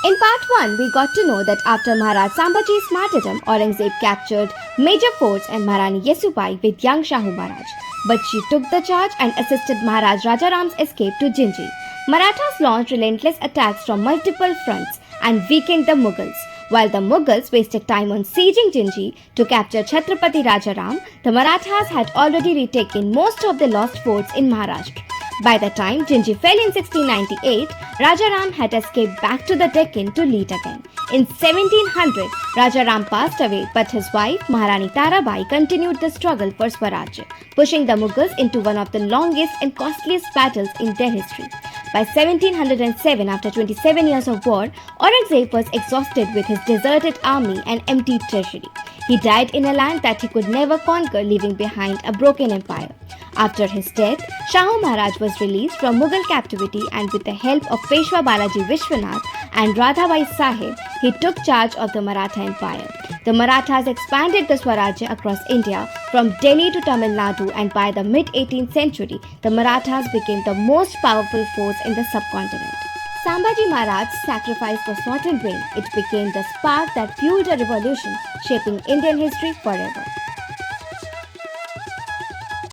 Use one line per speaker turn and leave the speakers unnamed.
In part 1, we got to know that after Maharaj Sambhaji's martyrdom, Aurangzeb captured major forts and Maharani Yesubai with young Shahu Maharaj. But she took the charge and assisted Maharaj Rajaram's escape to Jinji. Marathas launched relentless attacks from multiple fronts and weakened the Mughals. While the Mughals wasted time on sieging Jinji to capture Chhatrapati Rajaram, the Marathas had already retaken most of the lost forts in Maharashtra. By the time Jinji fell in 1698, Rajaram had escaped back to the Deccan to lead again. In 1700, Rajaram passed away, but his wife Maharani Tarabai continued the struggle for Swaraj, pushing the Mughals into one of the longest and costliest battles in their history. By 1707, after 27 years of war, Aurangzeb was exhausted with his deserted army and empty treasury. He died in a land that he could never conquer, leaving behind a broken empire. After his death, Shahu Maharaj was released from Mughal captivity, and with the help of Peshwa Balaji Vishwanath and Radhabai Sahib, he took charge of the Maratha Empire. The Marathas expanded the Swarajya across India from Delhi to Tamil Nadu, and by the mid-18th century, the Marathas became the most powerful force in the subcontinent. Sambhaji Maharaj's sacrifice was not in vain. It became the spark that fueled a revolution, shaping Indian history forever.